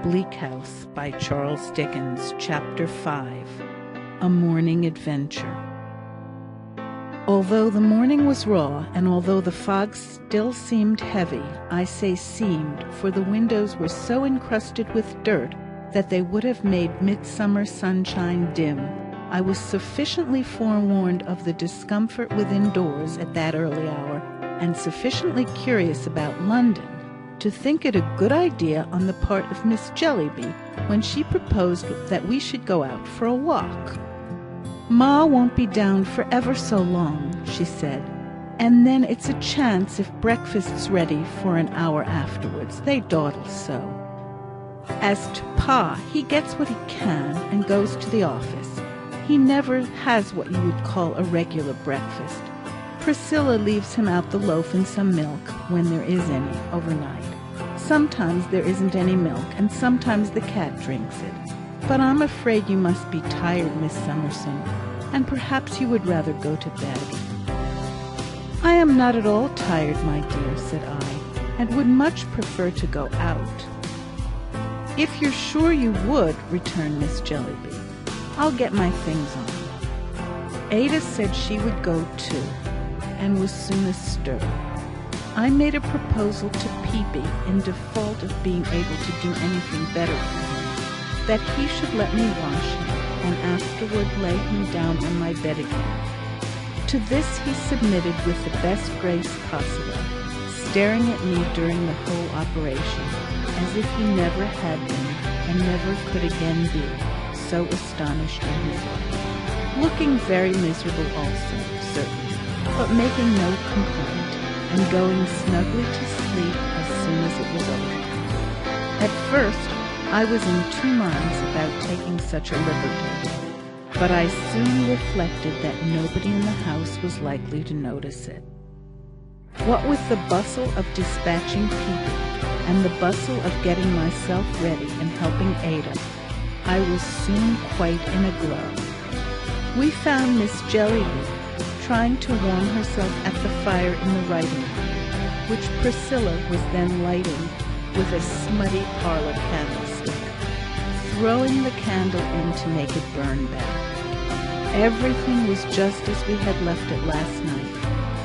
Bleak House by Charles Dickens, Chapter 5, A Morning Adventure. Although the morning was raw, and although the fog still seemed heavy, I say seemed, for the windows were so encrusted with dirt that they would have made midsummer sunshine dim, I was sufficiently forewarned of the discomfort within doors at that early hour, and sufficiently curious about London, to think it a good idea on the part of Miss Jellyby when she proposed that we should go out for a walk. "Ma won't be down for ever so long," she said, "and then it's a chance if breakfast's ready for an hour afterwards. They dawdle so. As to Pa, he gets what he can and goes to the office. He never has what you would call a regular breakfast. Priscilla leaves him out the loaf and some milk, when there is any, overnight. Sometimes there isn't any milk, and sometimes the cat drinks it. But I'm afraid you must be tired, Miss Summerson, and perhaps you would rather go to bed." "I am not at all tired, my dear," said I, "and would much prefer to go out." "If you're sure you would," returned Miss Jellyby, "I'll get my things on." Ada said she would go too, and was soon astir. I made a proposal to Peepy, in default of being able to do anything better for him, that he should let me wash him, and afterward lay him down on my bed again. To this he submitted with the best grace possible, staring at me during the whole operation, as if he never had been, and never could again be, so astonished in his life. Looking very miserable also, certainly, but making no complaint, and going snugly to sleep as soon as it was over. At first, I was in 2 minds about taking such a liberty, but I soon reflected that nobody in the house was likely to notice it. What with the bustle of dispatching Peepy, and the bustle of getting myself ready and helping Ada, I was soon quite in a glow. We found Miss Jellyby trying to warm herself at the fire in the writing room, which Priscilla was then lighting with a smutty parlour candlestick, throwing the candle in to make it burn better. Everything was just as we had left it last night,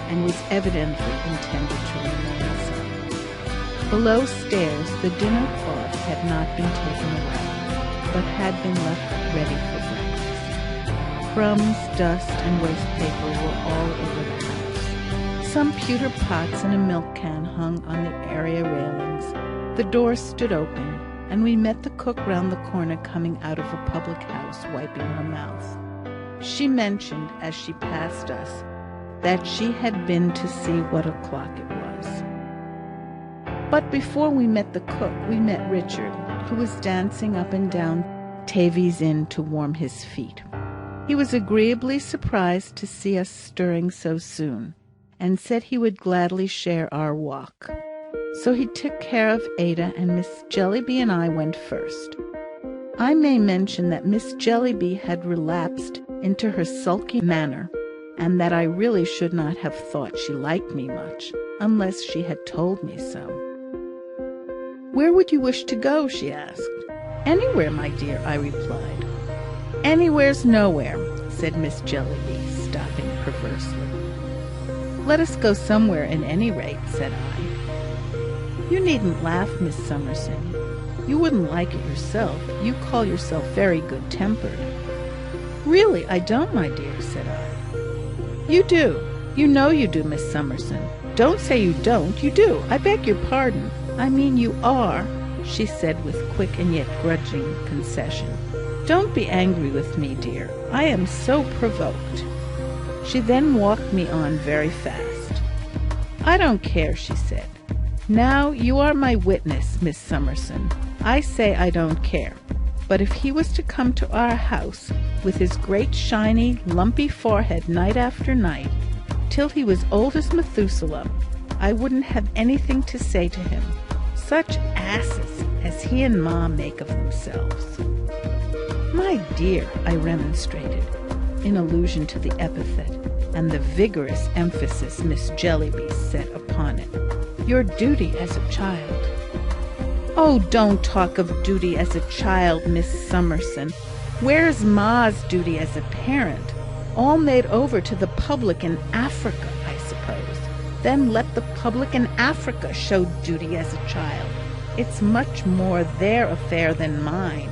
and was evidently intended to remain so. Below stairs the dinner cloth had not been taken away, but had been left ready for breakfast. Crumbs, dust, and waste paper were all over the house. Some pewter pots and a milk can hung on the area railings. The door stood open, and we met the cook round the corner coming out of a public house, wiping her mouth. She mentioned, as she passed us, that she had been to see what o'clock it was. But before we met the cook, we met Richard, who was dancing up and down Tavy's Inn to warm his feet. He was agreeably surprised to see us stirring so soon, and said he would gladly share our walk. So he took care of Ada, and Miss Jellyby and I went first. I may mention that Miss Jellyby had relapsed into her sulky manner, and that I really should not have thought she liked me much, unless she had told me so. "Where would you wish to go?" she asked. "Anywhere, my dear," I replied. "Anywhere's nowhere," said Miss Jellyby, stopping perversely. "Let us go somewhere at any rate," said I. "You needn't laugh, Miss Summerson. You wouldn't like it yourself. You call yourself very good-tempered." "Really, I don't, my dear," said I. "You do. You know you do, Miss Summerson. Don't say you don't. You do. I beg your pardon. I mean you are," she said with quick and yet grudging concession. "Don't be angry with me, dear. I am so provoked." She then walked me on very fast. "I don't care," she said. "Now you are my witness, Miss Summerson. I say I don't care. But if he was to come to our house with his great shiny, lumpy forehead night after night, till he was old as Methuselah, I wouldn't have anything to say to him. Such asses as he and Ma make of themselves." "My dear," I remonstrated, in allusion to the epithet and the vigorous emphasis Miss Jellyby set upon it, "your duty as a child." "Oh, don't talk of duty as a child, Miss Summerson. Where's Ma's duty as a parent? All made over to the public in Africa, I suppose. Then let the public in Africa show duty as a child. It's much more their affair than mine.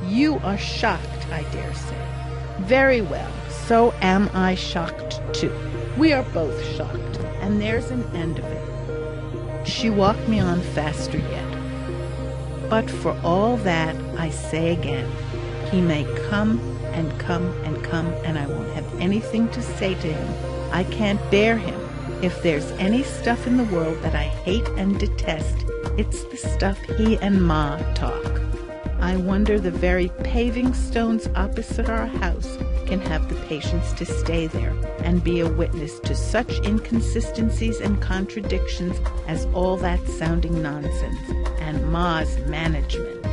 You are shocked, I dare say. Very well, so am I shocked too. We are both shocked, and there's an end of it." She walked me on faster yet. "But for all that, I say again, he may come and come and come, and I won't have anything to say to him. I can't bear him. If there's any stuff in the world that I hate and detest, it's the stuff he and Ma talk. I wonder the very paving stones opposite our house can have the patience to stay there and be a witness to such inconsistencies and contradictions as all that sounding nonsense, and Ma's management."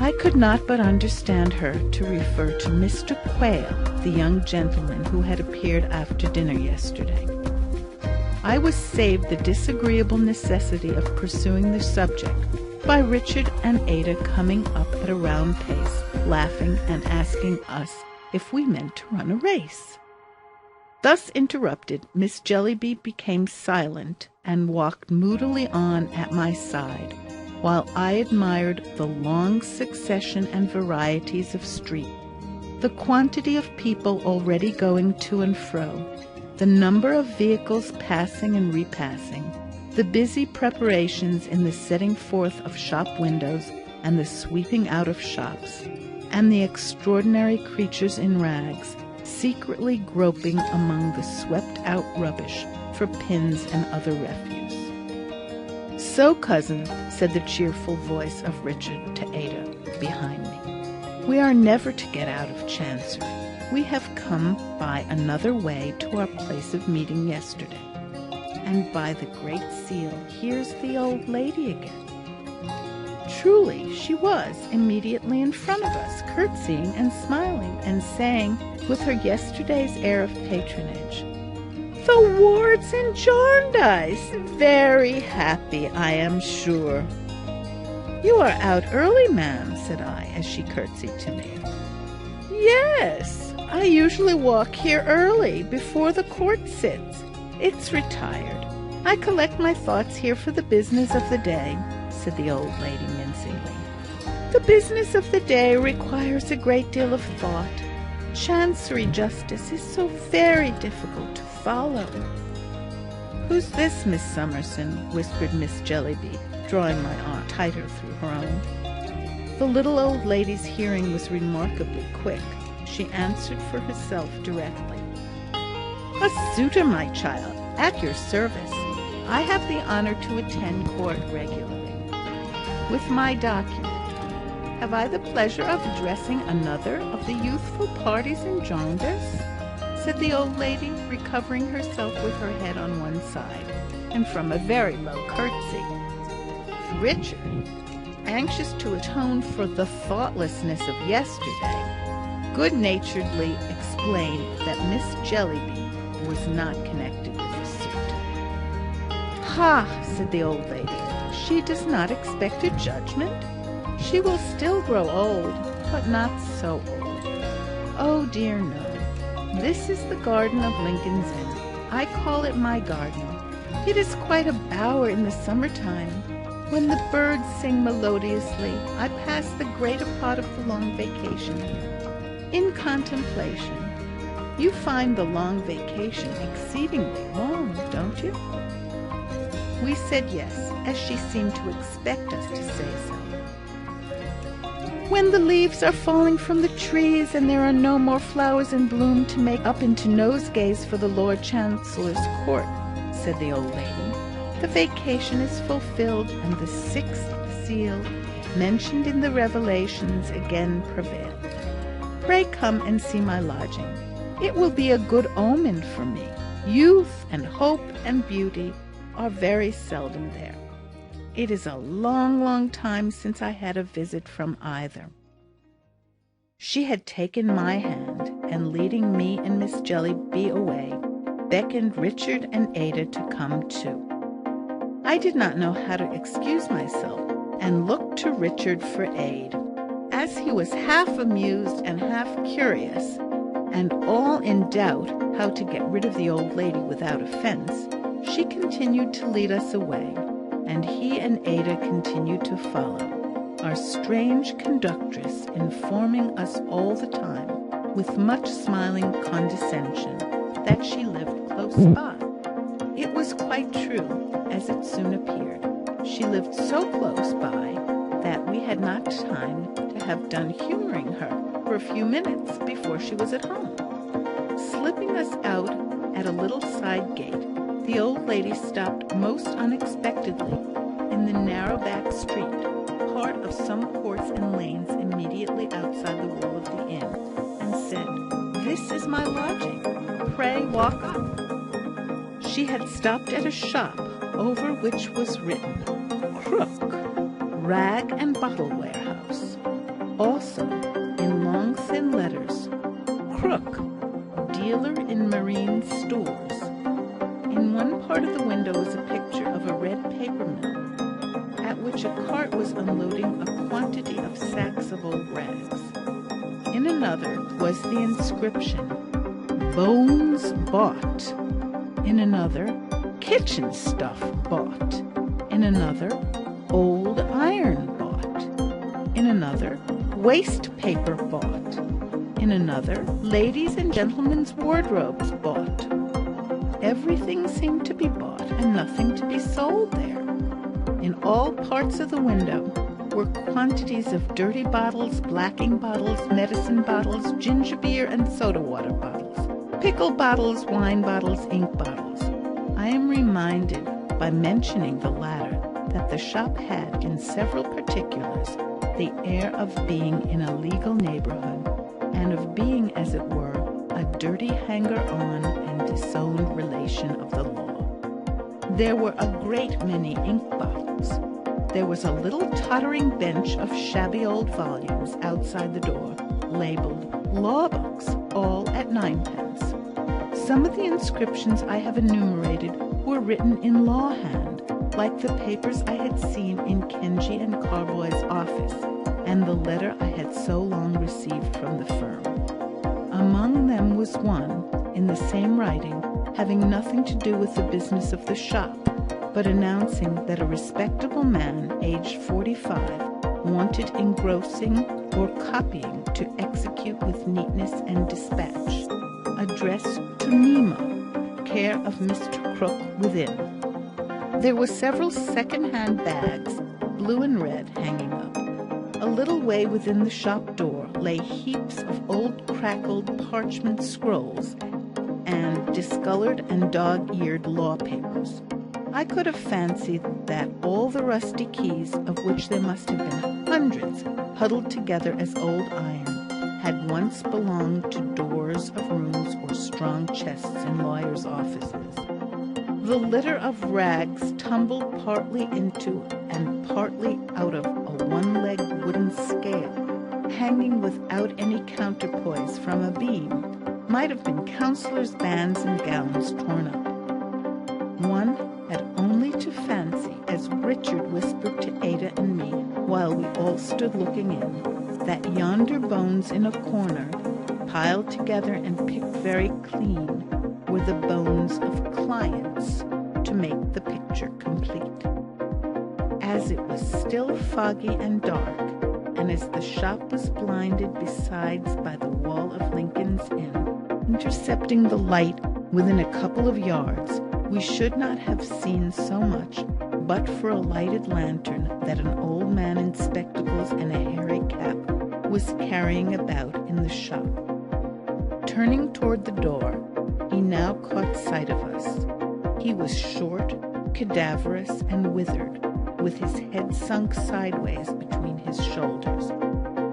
I could not but understand her to refer to Mr. Quayle, the young gentleman who had appeared after dinner yesterday. I was saved the disagreeable necessity of pursuing the subject by Richard and Ada coming up at a round pace, laughing and asking us if we meant to run a race. Thus interrupted, Miss Jellyby became silent and walked moodily on at my side, while I admired the long succession and varieties of street, the quantity of people already going to and fro, the number of vehicles passing and repassing, the busy preparations in the setting forth of shop windows and the sweeping out of shops, and the extraordinary creatures in rags, secretly groping among the swept-out rubbish for pins and other refuse. "So, cousin," said the cheerful voice of Richard to Ada behind me, "we are never to get out of Chancery. We have come by another way to our place of meeting yesterday. And by the Great Seal, here's the old lady again." Truly, she was immediately in front of us, curtsying and smiling, and saying, with her yesterday's air of patronage, "The Wards and Jarndyce! Very happy, I am sure." "You are out early, ma'am," said I, as she curtsied to me. "Yes, I usually walk here early, before the court sits. It's retired. I collect my thoughts here for the business of the day," said the old lady mincingly. "The business of the day requires a great deal of thought. Chancery justice is so very difficult to follow." "Who's this, Miss Summerson?" whispered Miss Jellyby, drawing my arm tighter through her own. The little old lady's hearing was remarkably quick. She answered for herself directly. "A suitor, my child, at your service. I have the honor to attend court regularly. With my document. Have I the pleasure of addressing another of the youthful parties in Jarndyce?" said the old lady, recovering herself with her head on one side, and from a very low curtsy. Richard, anxious to atone for the thoughtlessness of yesterday, good-naturedly explained that Miss Jellyby was not connected with the suit. "Ha!" said the old lady. "She does not expect a judgment? She will still grow old, but not so old. Oh dear, no. This is the garden of Lincoln's Inn. I call it my garden. It is quite a bower in the summer-time. When the birds sing melodiously, I pass the greater part of the long vacation here. In contemplation. You find the long vacation exceedingly long, don't you?" We said yes, as she seemed to expect us to say so. "When the leaves are falling from the trees and there are no more flowers in bloom to make up into nosegays for the Lord Chancellor's court," said the old lady, "the vacation is fulfilled and the sixth seal, mentioned in the Revelations, again prevailed. Pray come and see my lodging. It will be a good omen for me. Youth and hope and beauty are very seldom there. It is a long, long time since I had a visit from either." She had taken my hand, and leading me and Miss Jellyby away, beckoned Richard and Ada to come too. I did not know how to excuse myself, and looked to Richard for aid. As he was half amused and half curious, and all in doubt how to get rid of the old lady without offence, she continued to lead us away, and he and Ada continued to follow, our strange conductress informing us all the time, with much smiling condescension, that she lived close by. It was quite true, as it soon appeared. She lived so close by that we had not time to have done humouring her for a few minutes before she was at home. Slipping us out at a little side gate, the old lady stopped most unexpectedly in the narrow back street, part of some courts and lanes immediately outside the wall of the inn, and said, "This is my lodging. Pray walk up." She had stopped at a shop over which was written, "Crook, Rag and Bottle Warehouse." Also, in long thin letters, "Crook, Dealer in Marine Stores." In one part of the window was a picture of a red paper mill, at which a cart was unloading a quantity of sacks of old rags. In another was the inscription, "Bones Bought." In another, "Kitchen Stuff Bought." In another, "Old Iron Bought." In another, "Waste Paper Bought." In another, "Ladies' and Gentlemen's Wardrobes Bought." Everything seemed to be bought and nothing to be sold there. In all parts of the window were quantities of dirty bottles, blacking bottles, medicine bottles, ginger beer and soda water bottles, pickle bottles, wine bottles, ink bottles. I am reminded, by mentioning the latter, that the shop had, in several particulars, the air of being in a legal neighborhood, and of being, as it were, a dirty hanger-on and disowned relation of the law. There were a great many ink bottles. There was a little tottering bench of shabby old volumes outside the door, labelled law books, all at 9d. Some of the inscriptions I have enumerated were written in law hand, like the papers I had seen in Kenji and Carboy's office, and the letter I had so long received from the firm. Among them was one, in the same writing, having nothing to do with the business of the shop, but announcing that a respectable man, aged 45, wanted engrossing or copying to execute with neatness and dispatch. Addressed to Nemo, care of Mr. Crook within. There were several second-hand bags, blue and red, hanging up. A little way within the shop door lay heaps of old crackled parchment scrolls and discolored and dog-eared law papers. I could have fancied that all the rusty keys, of which there must have been hundreds huddled together as old iron, had once belonged to doors of rooms or strong chests in lawyers' offices. The litter of rags tumbled partly into and partly out of a one-legged wooden scale, hanging without any counterpoise from a beam, might have been counselors' bands and gowns torn up. One had only to fancy, as Richard whispered to Ada and me while we all stood looking in, that yonder bones in a corner, piled together and picked very clean, were the bones of clients, to make the picture complete. As it was still foggy and dark, and as the shop was blinded besides by the wall of Lincoln's Inn, intercepting the light within a couple of yards, we should not have seen so much but for a lighted lantern that an old man in spectacles and a hairy cap was carrying about in the shop. Turning toward the door, he now caught sight of us. He was short, cadaverous, and withered, with his head sunk sideways between his shoulders,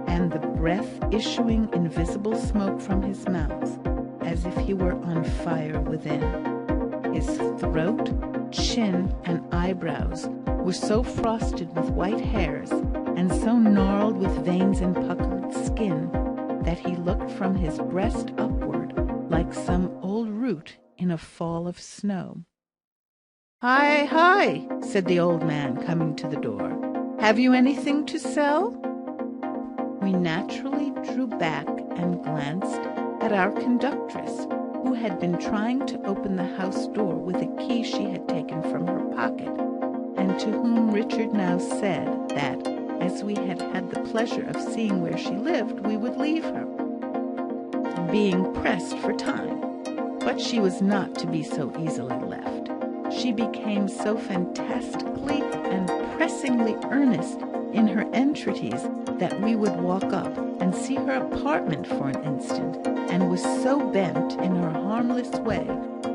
and the breath issuing invisible smoke from his mouth, as if he were on fire within. His throat, chin, and eyebrows were so frosted with white hairs, and so gnarled with veins and puckered skin, that he looked from his breast upward like some old root in a fall of snow. "Hi, hi," said the old man, coming to the door. Have you anything to sell?" We naturally drew back and glanced at our conductress, who had been trying to open the house door with a key she had taken from her pocket, and to whom Richard now said that, as we had had the pleasure of seeing where she lived, we would leave her, being pressed for time. But she was not to be so easily left. She became so fantastically and pressingly earnest in her entreaties that we would walk up and see her apartment for an instant, and was so bent in her harmless way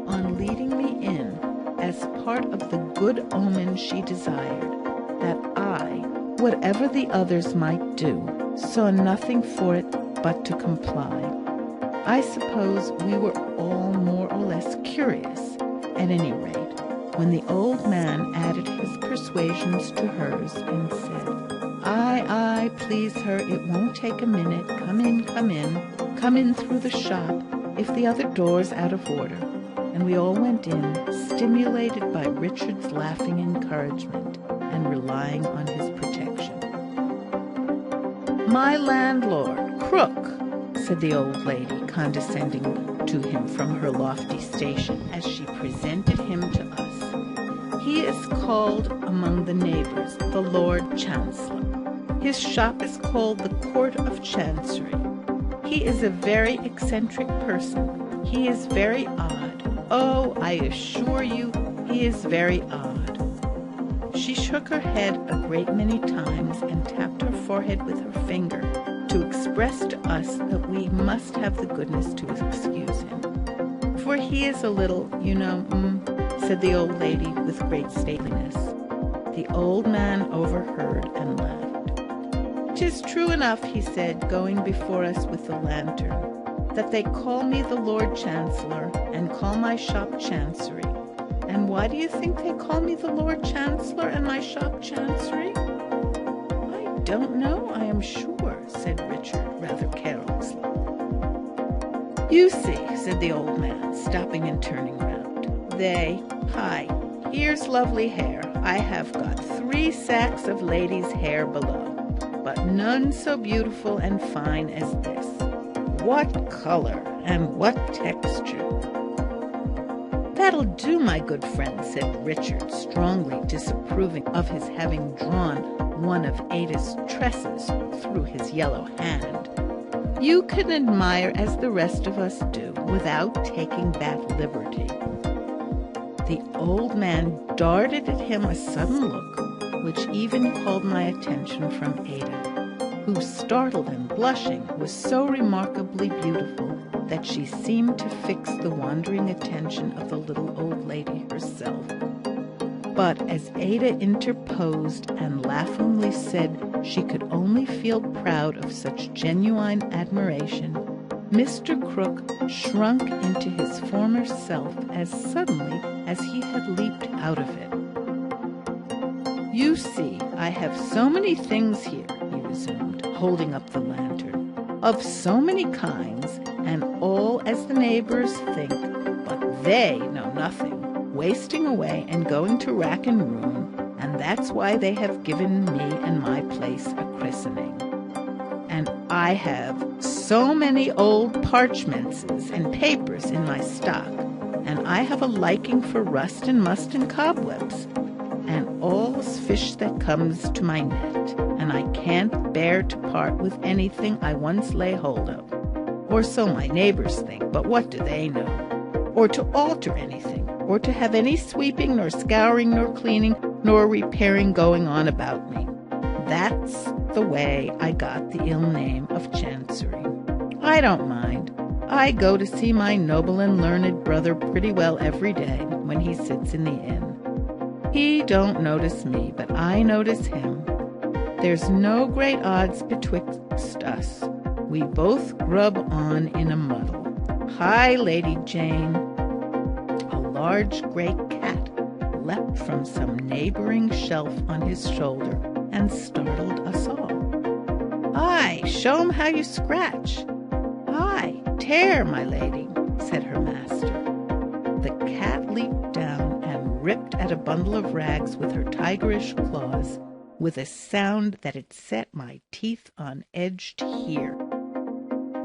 on leading me in as part of the good omen she desired, that I, whatever the others might do, saw nothing for it but to comply. I suppose we were all more or less curious, at any rate, when the old man added his persuasions to hers and said, Aye, please her, it won't take a minute. Come in. Come in through the shop, if the other door's out of order. And we all went in, stimulated by Richard's laughing encouragement and relying on his protection. "My landlord, Crook," said the old lady, condescending to him from her lofty station as she presented him to us. "He is called among the neighbours the Lord Chancellor. His shop is called the Court of Chancery. He is a very eccentric person. He is very odd. Oh, I assure you, he is very odd." She shook her head a great many times and tapped her forehead with her finger to express to us that we must have the goodness to excuse him. "For he is a little, said the old lady with great stateliness. The old man overheard and laughed. "'Tis true enough," he said, going before us with the lantern, "that they call me the Lord Chancellor, and call my shop Chancery. And why do you think they call me the Lord Chancellor and my shop Chancery?" "I don't know, I am sure," said Richard, rather carelessly. "You see," said the old man, stopping and turning round. Hi, here's lovely hair. I have got 3 sacks of ladies' hair below, but none so beautiful and fine as this. What colour and what texture!" "That'll do, my good friend," said Richard, strongly disapproving of his having drawn one of Ada's tresses through his yellow hand. "You can admire as the rest of us do, without taking that liberty." The old man darted at him a sudden look, which even called my attention from Ada, who, startled and blushing, was so remarkably beautiful that she seemed to fix the wandering attention of the little old lady herself. But as Ada interposed and laughingly said she could only feel proud of such genuine admiration, Mr. Crook shrunk into his former self as suddenly as he had leaped out of it. "You see, I have so many things here," he resumed, holding up the lantern, "of so many kinds, and all as the neighbours think, but they know nothing, wasting away and going to rack and ruin, and that's why they have given me and my place a christening. And I have so many old parchmentses and papers in my stock, and I have a liking for rust and must and cobwebs, and all's fish that comes to my net, and I can't bear to part with anything I once lay hold of, or so my neighbours think, but what do they know? Or to alter anything, or to have any sweeping, nor scouring, nor cleaning, nor repairing going on about me. That's the way I got the ill name of Chancery. I don't mind. I go to see my noble and learned brother pretty well every day when he sits in the inn. He don't notice me, but I notice him. There's no great odds betwixt us. We both grub on in a muddle. Hi, Lady Jane." A large grey cat leapt from some neighbouring shelf on his shoulder and startled us all. "Aye, show 'em how you scratch." "Aye, tear, my lady," said her master. The cat leaped down and ripped at a bundle of rags with her tigerish claws, with a sound that it set my teeth on edge to hear.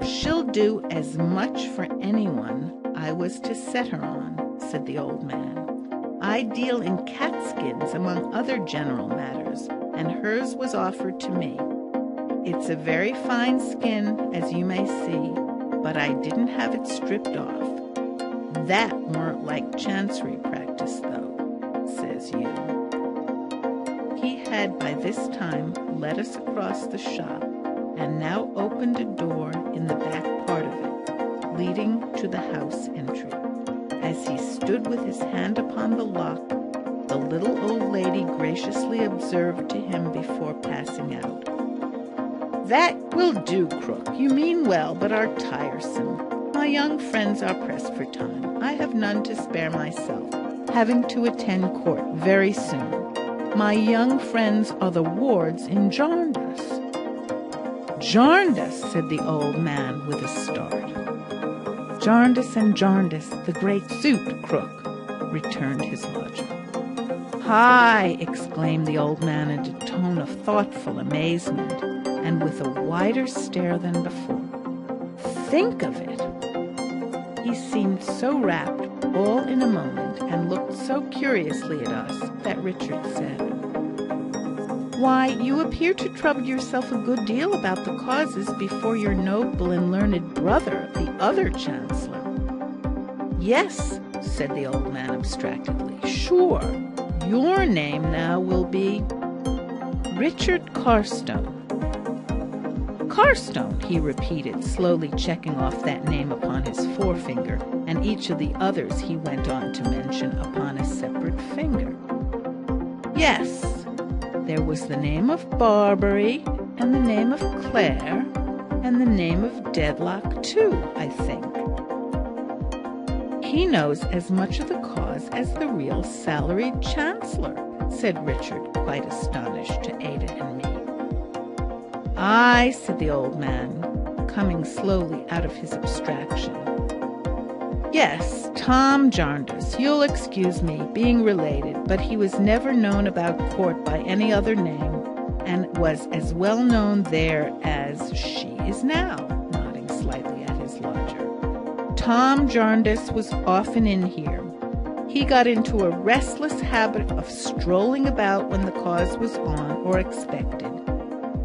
"She'll do as much for anyone I was to set her on," said the old man. "I deal in catskins among other general matters, and hers was offered to me. It's a very fine skin, as you may see, but I didn't have it stripped off. That weren't like chancery practice, though, says you." He had by this time led us across the shop, and now opened a door in the back part of it, leading to the house entry. As he stood with his hand upon the lock, the little old lady graciously observed to him before passing out, "That will do, Crook. You mean well, but are tiresome. My young friends are pressed for time. I have none to spare myself, having to attend court very soon. My young friends are the wards in Jarndyce." "Jarndyce," said the old man with a start. "Jarndyce and Jarndyce, the great suit, Crook," returned his lodger. "Hi!" exclaimed the old man in a tone of thoughtful amazement, and with a wider stare than before. "Think of it!" He seemed so rapt all in a moment, and looked so curiously at us, that Richard said, "Why, you appear to trouble yourself a good deal about the causes before your noble and learned brother, the other chancellor." "Yes," said the old man abstractedly. "Sure, your name now will be Richard Carstone." "Carstone," he repeated, slowly checking off that name upon his forefinger, and each of the others he went on to mention upon a separate finger. "Yes, there was the name of Barbary, and the name of Clare, and the name of Dedlock, too, I think." "He knows as much of the cause as the real salaried chancellor," said Richard, quite astonished to Ada and me. "Aye," said the old man, coming slowly out of his abstraction. "Yes, Tom Jarndyce, you'll excuse me, being related, but he was never known about court by any other name, and was as well known there as she is now," nodding slightly at his lodger. "Tom Jarndyce was often in here. He got into a restless habit of strolling about when the cause was on or expected,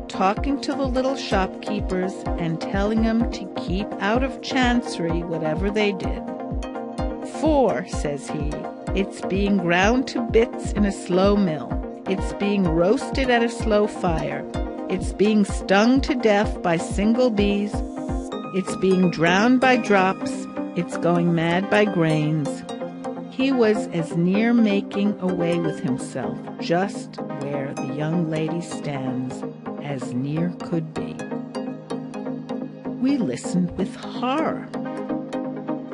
talking to the little shopkeepers and telling them to keep out of chancery whatever they did. 'For,' says he, 'it's being ground to bits in a slow mill. It's being roasted at a slow fire. It's being stung to death by single bees. It's being drowned by drops. It's going mad by grains.' He was as near making away with himself, just where the young lady stands, as near could be." We listened with horror.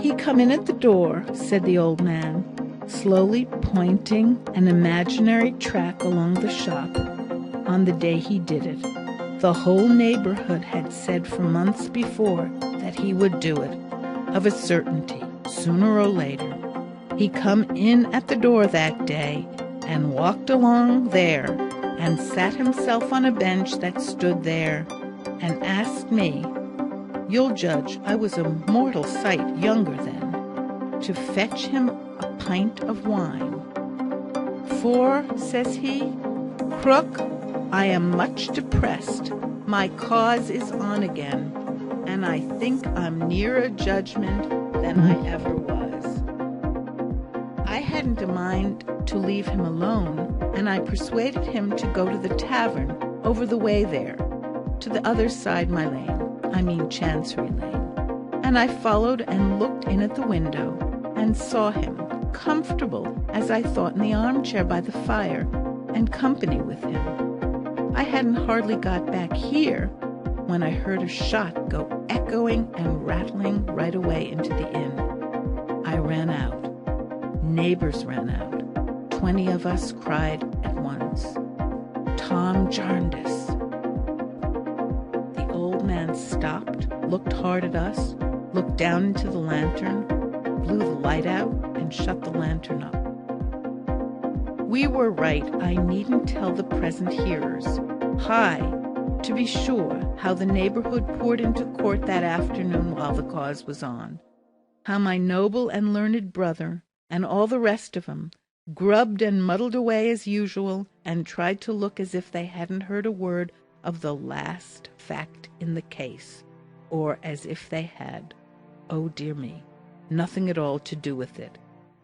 "He come in at the door," said the old man, slowly pointing an imaginary track along the shop, "on the day he did it. The whole neighborhood had said for months before that he would do it, of a certainty, sooner or later. He come in at the door that day, and walked along there, and sat himself on a bench that stood there, and asked me, you'll judge I was a mortal sight younger then, to fetch him a pint of wine. 'For,' says he, 'Crook, I am much depressed. My cause is on again, and I think I'm nearer judgment than I ever was.' I hadn't a mind to leave him alone, and I persuaded him to go to the tavern over the way there, to the other side my lane, I mean Chancery Lane, and I followed and looked in at the window, and saw him, comfortable, as I thought, in the armchair by the fire, and company with him. I hadn't hardly got back here when I heard a shot go echoing and rattling right away into the inn. I ran out. Neighbors ran out. 20 of us cried at once, 'Tom Jarndyce!' The old man stopped, looked hard at us, looked down into the lantern, blew the light out, and shut the lantern up. We were right, I needn't tell the present hearers. Hi, to be sure, how the neighborhood poured into court that afternoon while the cause was on. How my noble and learned brother, and all the rest of 'em, grubbed and muddled away as usual, and tried to look as if they hadn't heard a word of the last fact in the case, or as if they had, oh dear me, nothing at all to do with it,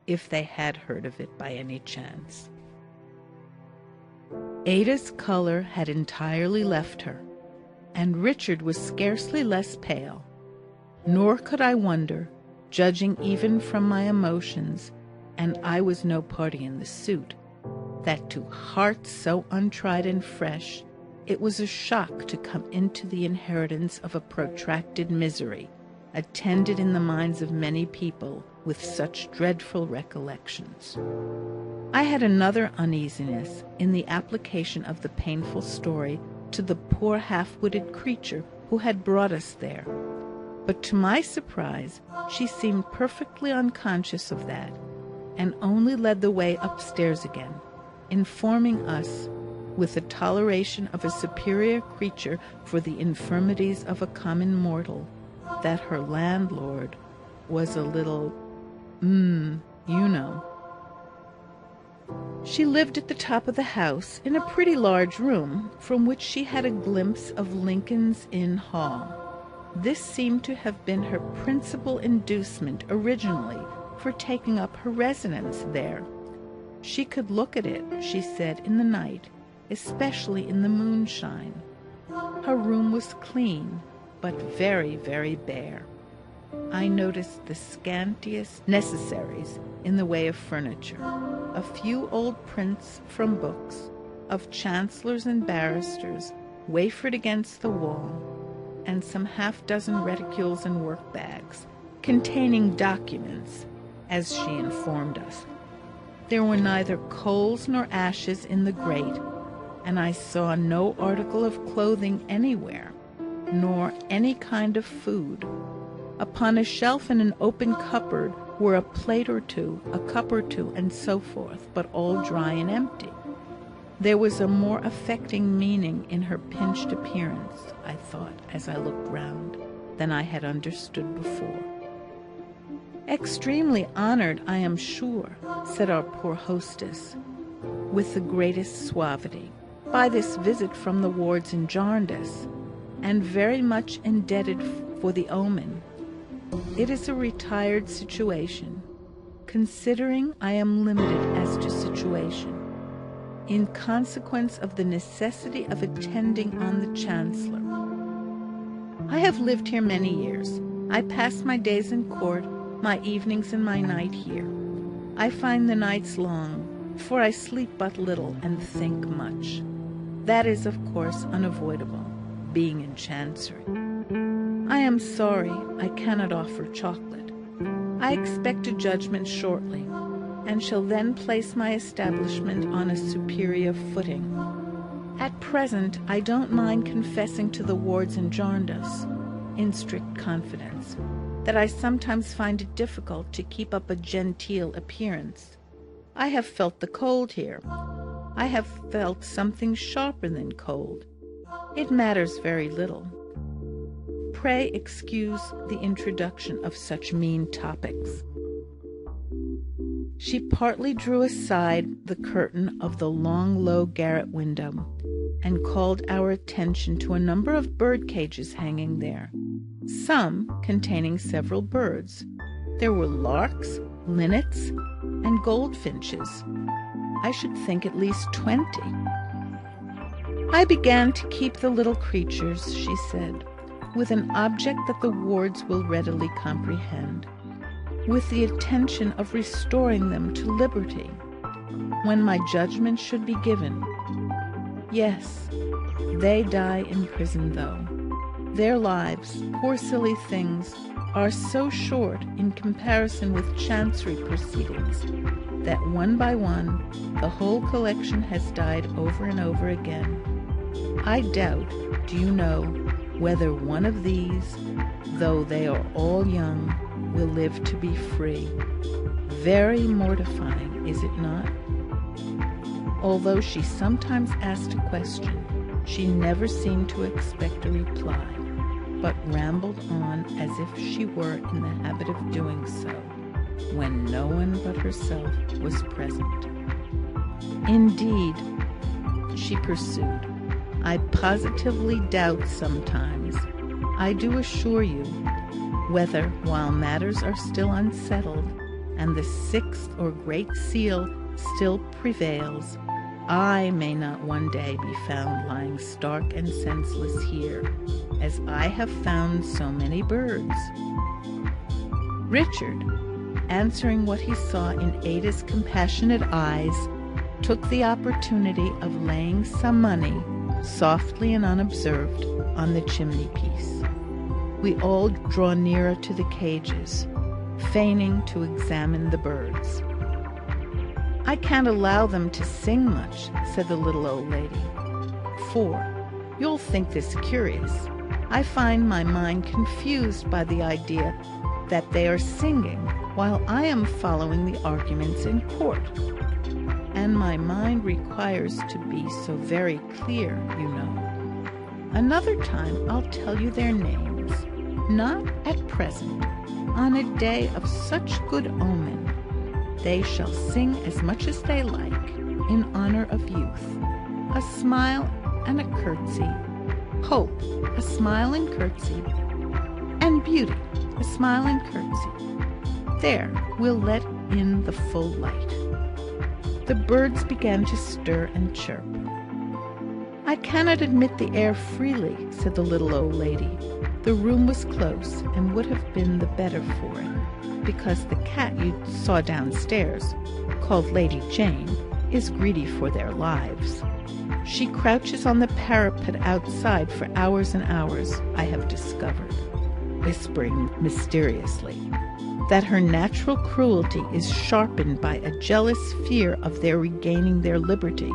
if they had heard of it by any chance. Ada's colour had entirely left her, and Richard was scarcely less pale. Nor could I wonder, judging even from my emotions, and I was no party in the suit, that to hearts so untried and fresh, it was a shock to come into the inheritance of a protracted misery, attended in the minds of many people with such dreadful recollections. I had another uneasiness in the application of the painful story to the poor half-witted creature who had brought us there. But to my surprise, she seemed perfectly unconscious of that, and only led the way upstairs again, informing us, with the toleration of a superior creature for the infirmities of a common mortal, that her landlord was a little, you know. She lived at the top of the house, in a pretty large room, from which she had a glimpse of Lincoln's Inn Hall. This seemed to have been her principal inducement originally for taking up her residence there. She could look at it, she said, in the night, especially in the moonshine. Her room was clean, but very, very bare. I noticed the scantiest necessaries in the way of furniture, a few old prints from books, of chancellors and barristers, wafered against the wall, and some half-dozen reticules and work-bags, containing documents, as she informed us. There were neither coals nor ashes in the grate, and I saw no article of clothing anywhere, nor any kind of food. Upon a shelf in an open cupboard were a plate or two, a cup or two, and so forth, but all dry and empty. There was a more affecting meaning in her pinched appearance, I thought, as I looked round, than I had understood before. "Extremely honoured, I am sure," said our poor hostess, with the greatest suavity, "by this visit from the wards in Jarndyce, and very much indebted for the omen. It is a retired situation, considering I am limited as to situation, in consequence of the necessity of attending on the Chancellor. I have lived here many years. I pass my days in court, my evenings and my night here. I find the nights long, for I sleep but little and think much. That is, of course, unavoidable, being in Chancery. I am sorry I cannot offer chocolate. I expect a judgment shortly, and shall then place my establishment on a superior footing. At present, I don't mind confessing to the wards in Jarndyce, in strict confidence, that I sometimes find it difficult to keep up a genteel appearance. I have felt the cold here. I have felt something sharper than cold. It matters very little. Pray excuse the introduction of such mean topics." She partly drew aside the curtain of the long, low garret window, and called our attention to a number of bird cages hanging there, some containing several birds. There were larks, linnets, and goldfinches. I should think at least 20. "I began to keep the little creatures," she said, "with an object that the wards will readily comprehend, with the intention of restoring them to liberty, when my judgment should be given. Yes, they die in prison, though. Their lives, poor silly things, are so short in comparison with Chancery proceedings, that one by one the whole collection has died over and over again. I doubt, do you know, whether one of these, though they are all young, will live to be free. Very mortifying, is it not?" Although she sometimes asked a question, she never seemed to expect a reply, but rambled on as if she were in the habit of doing so, when no one but herself was present. "Indeed," she pursued, "I positively doubt sometimes, I do assure you, whether, while matters are still unsettled, and the sixth or great seal still prevails, I may not one day be found lying stark and senseless here, as I have found so many birds." Richard, answering what he saw in Ada's compassionate eyes, took the opportunity of laying some money, softly and unobserved, on the chimney-piece. We all draw nearer to the cages, feigning to examine the birds. "I can't allow them to sing much," said the little old lady, "for, you'll think this curious, I find my mind confused by the idea that they are singing while I am following the arguments in court. And my mind requires to be so very clear, you know. Another time I'll tell you their names, not at present. On a day of such good omen, they shall sing as much as they like, in honor of youth. A smile and a curtsy, hope, a smile and curtsy, and beauty, a smile and curtsy. There, we'll let in the full light." The birds began to stir and chirp. "I cannot admit the air freely," said the little old lady. The room was close, and would have been the better for it, because the cat you saw downstairs, called Lady Jane, is greedy for their lives. She crouches on the parapet outside for hours and hours, I have discovered, whispering mysteriously, that her natural cruelty is sharpened by a jealous fear of their regaining their liberty,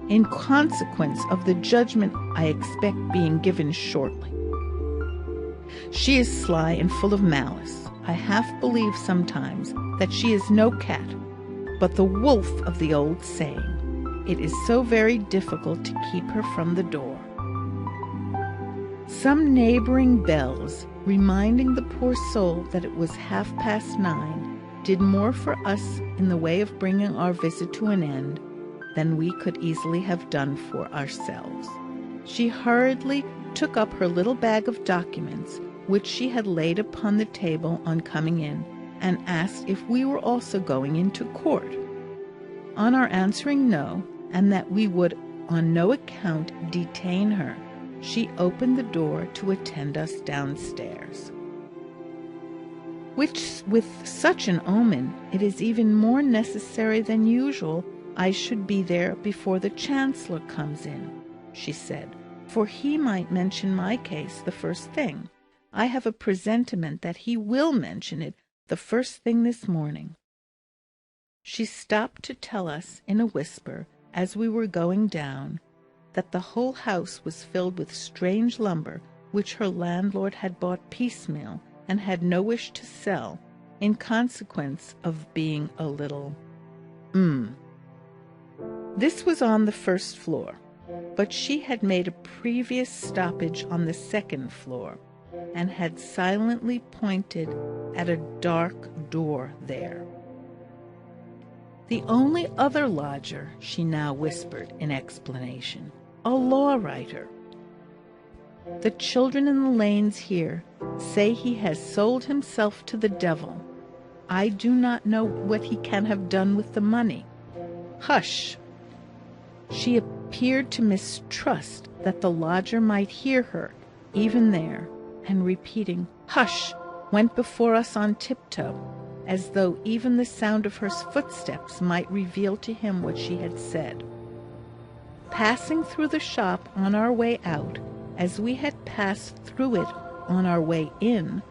in consequence of the judgment I expect being given shortly. She is sly and full of malice. I half believe sometimes that she is no cat, but the wolf of the old saying. It is so very difficult to keep her from the door. Some neighbouring bells, reminding the poor soul that it was 9:30, did more for us in the way of bringing our visit to an end than we could easily have done for ourselves. She hurriedly took up her little bag of documents, which she had laid upon the table on coming in, and asked if we were also going into court. On our answering no, and that we would on no account detain her, she opened the door to attend us downstairs. Which, with such an omen, it is even more necessary than usual I should be there before the Chancellor comes in, she said, for he might mention my case the first thing. I have a presentiment that he will mention it the first thing this morning. She stopped to tell us in a whisper, as we were going down, that the whole house was filled with strange lumber which her landlord had bought piecemeal and had no wish to sell, in consequence of being a little This was on the first floor, but she had made a previous stoppage on the second floor, and had silently pointed at a dark door there. The only other lodger, she now whispered in explanation, a law writer. The children in the lanes here say he has sold himself to the devil. I do not know what he can have done with the money. Hush! She appeared to mistrust that the lodger might hear her, even there, and repeating, "Hush!" went before us on tiptoe, as though even the sound of her footsteps might reveal to him what she had said. Passing through the shop on our way out, as we had passed through it on our way in,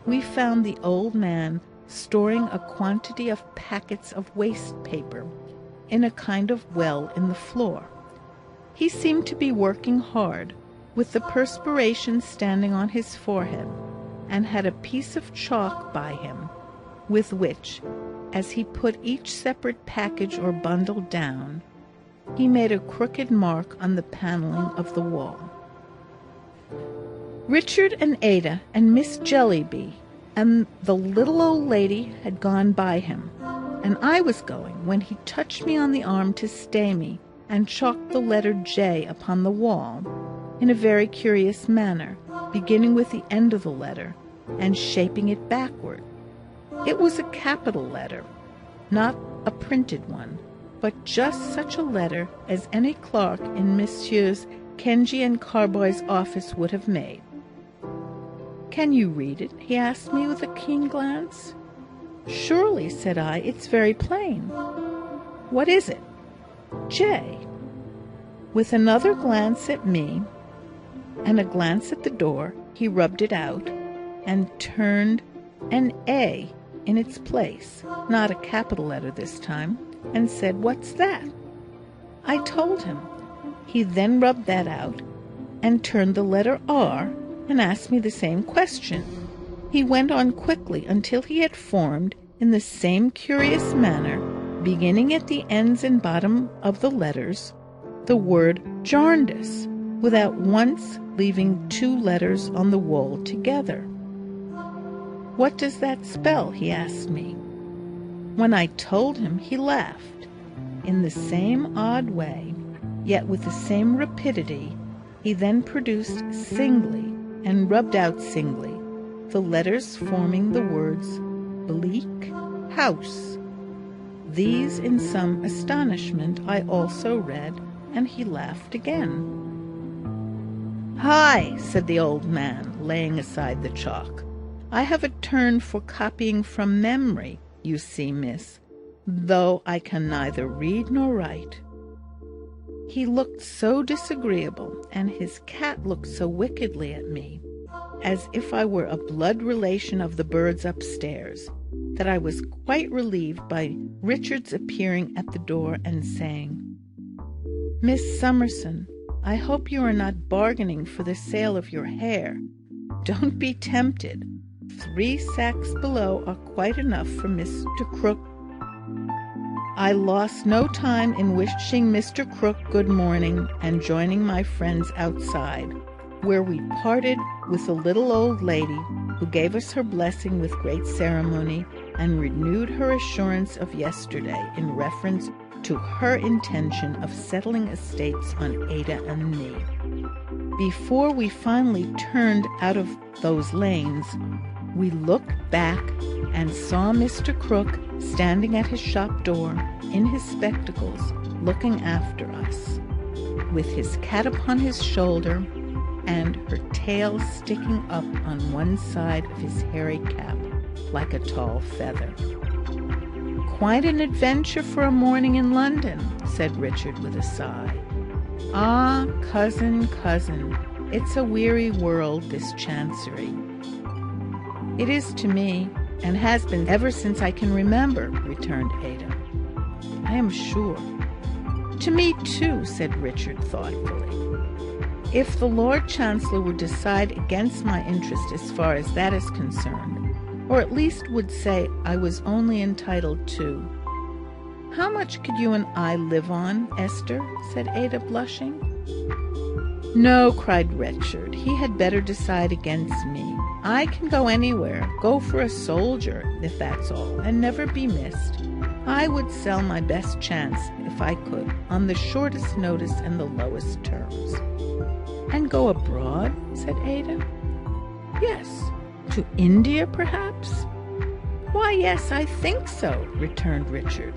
we found the old man storing a quantity of packets of waste paper in a kind of well in the floor. He seemed to be working hard, with the perspiration standing on his forehead, and had a piece of chalk by him, with which, as he put each separate package or bundle down, He made a crooked mark on the paneling of the wall. Richard and Ada and Miss Jellyby and the little old lady had gone by him, and I was going, when he touched me on the arm to stay me, and chalked the letter J upon the wall, in a very curious manner, beginning with the end of the letter, and shaping it backward. It was a capital letter, not a printed one, but just such a letter as any clerk in Messrs. Kenji and Carboy's office would have made. "Can you read it?" he asked me with a keen glance. "Surely," said I, "it's very plain." "What is it?" "J." With another glance at me, and a glance at the door, he rubbed it out, and turned an A in its place, not a capital letter this time, and said, "What's that?" I told him. He then rubbed that out, and turned the letter R, and asked me the same question. He went on quickly until he had formed, in the same curious manner, beginning at the ends and bottom of the letters, the word Jarndyce, without once leaving two letters on the wall together. "What does that spell?" he asked me. When I told him, he laughed. In the same odd way, yet with the same rapidity, he then produced singly, and rubbed out singly, the letters forming the words Bleak House. These, in some astonishment, I also read, and he laughed again. "Hi," said the old man, laying aside the chalk. "I have a turn for copying from memory, you see, miss, though I can neither read nor write." He looked so disagreeable, and his cat looked so wickedly at me, as if I were a blood relation of the birds upstairs, that I was quite relieved by Richard's appearing at the door and saying, "Miss Summerson, I hope you are not bargaining for the sale of your hair. Don't be tempted. 3 sacks below are quite enough for Mr. Crook." I lost no time in wishing Mr. Crook good morning and joining my friends outside, where we parted with the little old lady, who gave us her blessing with great ceremony and renewed her assurance of yesterday in reference to her intention of settling estates on Ada and me. Before we finally turned out of those lanes, we looked back and saw Mr. Crook standing at his shop door, in his spectacles, looking after us, with his cat upon his shoulder, and her tail sticking up on one side of his hairy cap, like a tall feather. "Quite an adventure for a morning in London," said Richard with a sigh. "Ah, cousin, it's a weary world, this Chancery." "It is to me, and has been ever since I can remember," returned Ada. "I am sure." "To me too," said Richard thoughtfully. "If the Lord Chancellor would decide against my interest as far as that is concerned, or at least would say I was only entitled to—" "How much could you and I live on, Esther?" said Ada, blushing. "No," cried Richard, "he had better decide against me. I can go anywhere, go for a soldier, if that's all, and never be missed. I would sell my best chance, if I could, on the shortest notice and the lowest terms." "And go abroad?" said Ada. "Yes. To India, perhaps?" "Why, yes, I think so," returned Richard.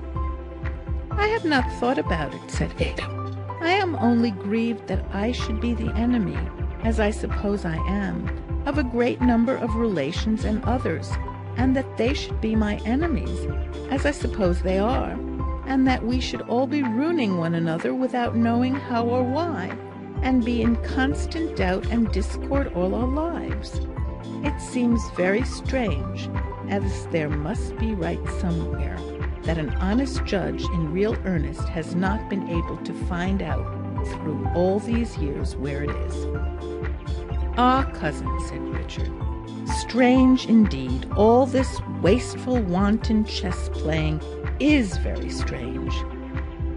"I have not thought about it," said Ada. "I am only grieved that I should be the enemy, as I suppose I am, of a great number of relations and others, and that they should be my enemies, as I suppose they are, and that we should all be ruining one another without knowing how or why, and be in constant doubt and discord all our lives. It seems very strange, as there must be right somewhere, that an honest judge in real earnest has not been able to find out through all these years where it is." "Ah, cousin," said Richard, "strange indeed. All this wasteful, wanton chess-playing is very strange.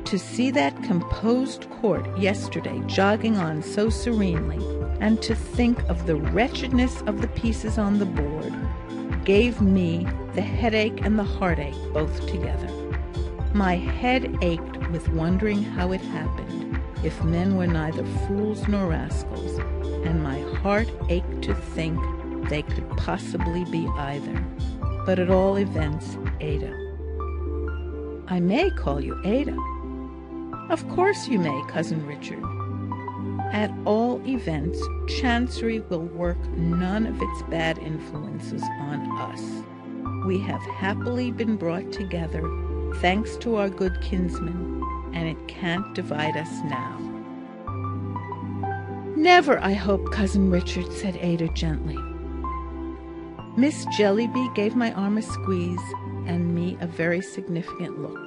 to see that composed court yesterday jogging on so serenely, and to think of the wretchedness of the pieces on the board, gave me the headache and the heartache both together. My head ached with wondering how it happened, if men were neither fools nor rascals, and my heart ached to think they could possibly be either. But at all events, Ada. I may call you Ada. Of course you may, Cousin Richard. At all events, Chancery will work none of its bad influences on us. We have happily been brought together, thanks to our good kinsman, and it can't divide us now. Never, I hope, Cousin Richard, said Ada gently. Miss Jellyby gave my arm a squeeze and me a very significant look.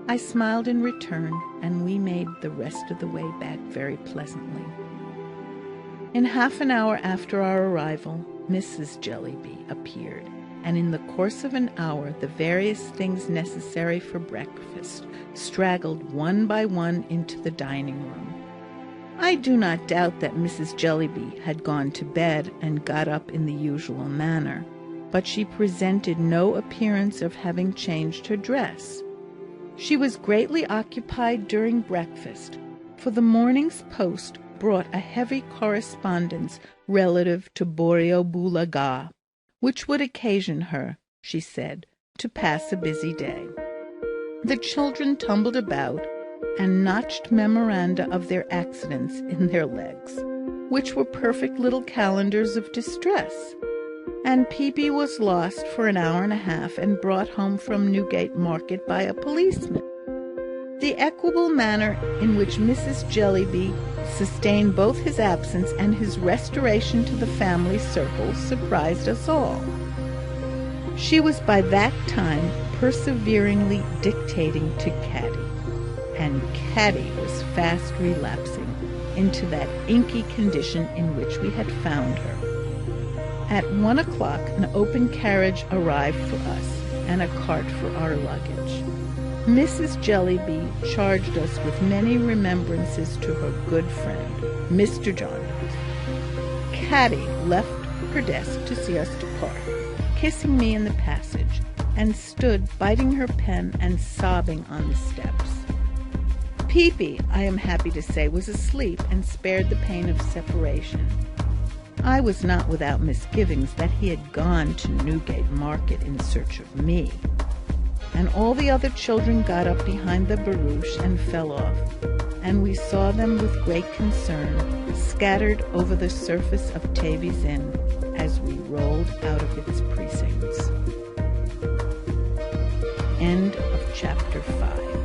I smiled in return, and we made the rest of the way back very pleasantly. In half an hour after our arrival, Mrs. Jellyby appeared, and in the course of an hour the various things necessary for breakfast straggled one by one into the dining room. I do not doubt that Mrs. Jellyby had gone to bed and got up in the usual manner, but she presented no appearance of having changed her dress. She was greatly occupied during breakfast, for the morning's post brought a heavy correspondence relative to Borrioboola, which would occasion her, she said, to pass a busy day. The children tumbled about and notched memoranda of their accidents in their legs, which were perfect little calendars of distress. And Peepy was lost for an hour and a half and brought home from Newgate Market by a policeman. The equable manner in which Mrs. Jellyby sustained both his absence and his restoration to the family circle surprised us all. She was by that time perseveringly dictating to Caddy, and Caddy was fast relapsing into that inky condition in which we had found her. At 1 o'clock an open carriage arrived for us, and a cart for our luggage. Mrs. Jellyby charged us with many remembrances to her good friend, Mr. Jarndyce. Caddy left her desk to see us depart, kissing me in the passage, and stood biting her pen and sobbing on the steps. Peepy, I am happy to say, was asleep and spared the pain of separation. I was not without misgivings that he had gone to Newgate Market in search of me, and all the other children got up behind the barouche and fell off, and we saw them with great concern scattered over the surface of Tavy's Inn as we rolled out of its precincts. End of chapter 5.